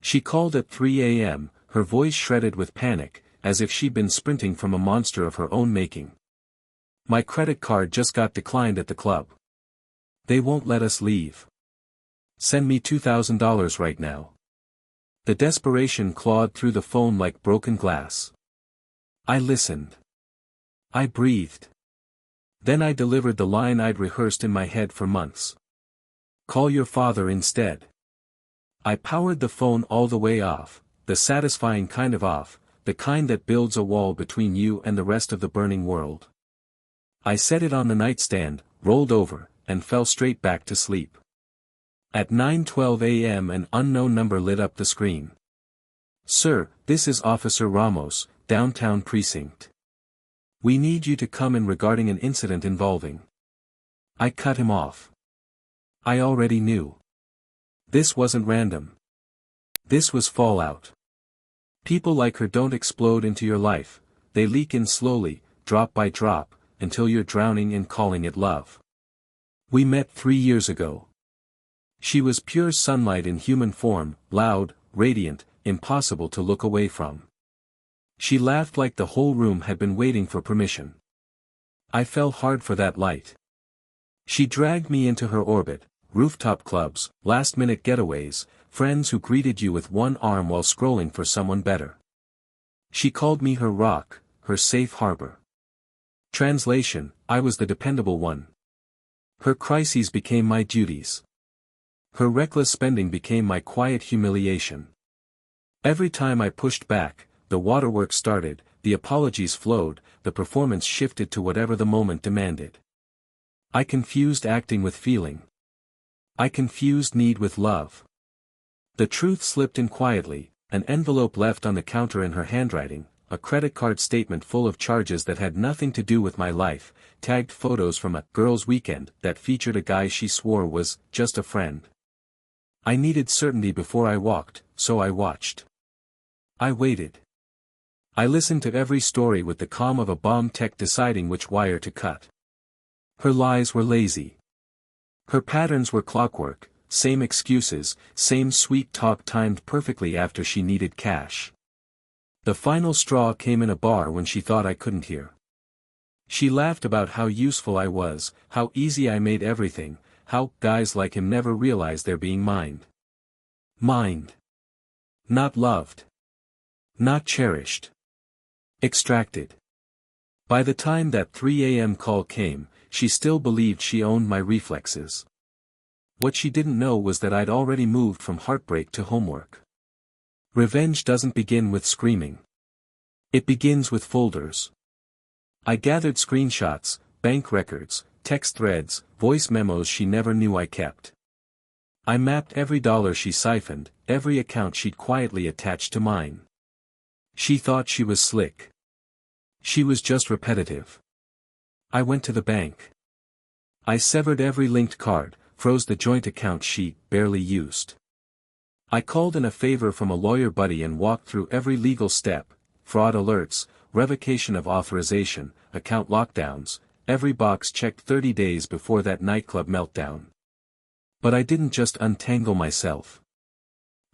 She called at 3 a.m., her voice shredded with panic, as if she'd been sprinting from a monster of her own making. My credit card just got declined at the club. They won't let us leave. Send me $2,000 right now. The desperation clawed through the phone like broken glass. I listened. I breathed. Then I delivered the line I'd rehearsed in my head for months. Call your father instead. I powered the phone all the way off, the satisfying kind of off, the kind that builds a wall between you and the rest of the burning world. I set it on the nightstand, rolled over, and fell straight back to sleep. At 9:12 a.m. an unknown number lit up the screen. Sir, this is Officer Ramos, downtown precinct. We need you to come in regarding an incident involving. I cut him off. I already knew. This wasn't random. This was fallout. People like her don't explode into your life, they leak in slowly, drop by drop, until you're drowning and calling it love. We met 3 years ago. She was pure sunlight in human form, loud, radiant, impossible to look away from. She laughed like the whole room had been waiting for permission. I fell hard for that light. She dragged me into her orbit, rooftop clubs, last-minute getaways, friends who greeted you with one arm while scrolling for someone better. She called me her rock, her safe harbor. Translation, I was the dependable one. Her crises became my duties. Her reckless spending became my quiet humiliation. Every time I pushed back, the waterworks started, the apologies flowed, the performance shifted to whatever the moment demanded. I confused acting with feeling. I confused need with love. The truth slipped in quietly, an envelope left on the counter in her handwriting, a credit card statement full of charges that had nothing to do with my life, tagged photos from a girls' weekend that featured a guy she swore was just a friend. I needed certainty before I walked, so I watched. I waited. I listened to every story with the calm of a bomb tech deciding which wire to cut. Her lies were lazy. Her patterns were clockwork, same excuses, same sweet talk timed perfectly after she needed cash. The final straw came in a bar when she thought I couldn't hear. She laughed about how useful I was, how easy I made everything, how guys like him never realize they're being mined. Mined. Not loved. Not cherished. Extracted. By the time that 3 a.m. call came, she still believed she owned my reflexes. What she didn't know was that I'd already moved from heartbreak to homework. Revenge doesn't begin with screaming. It begins with folders. I gathered screenshots, bank records, text threads, voice memos she never knew I kept. I mapped every dollar she siphoned, every account she'd quietly attached to mine. She thought she was slick. She was just repetitive. I went to the bank. I severed every linked card, froze the joint account she barely used. I called in a favor from a lawyer buddy and walked through every legal step, fraud alerts, revocation of authorization, account lockdowns, every box checked 30 days before that nightclub meltdown. But I didn't just untangle myself.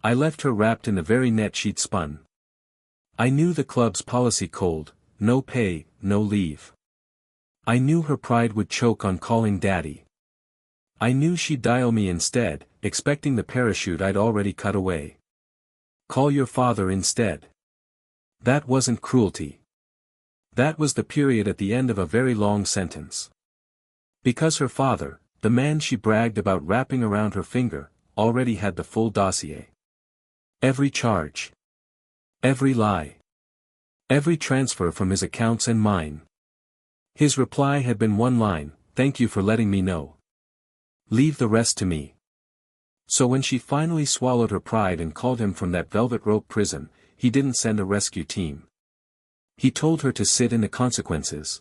I left her wrapped in the very net she'd spun. I knew the club's policy cold, no pay, no leave. I knew her pride would choke on calling daddy. I knew she'd dial me instead, expecting the parachute I'd already cut away. Call your father instead. That wasn't cruelty. That was the period at the end of a very long sentence. Because her father, the man she bragged about wrapping around her finger, already had the full dossier. Every charge. Every lie. Every transfer from his accounts and mine. His reply had been one line, "Thank you for letting me know. Leave the rest to me." So when she finally swallowed her pride and called him from that velvet rope prison, he didn't send a rescue team. He told her to sit in the consequences.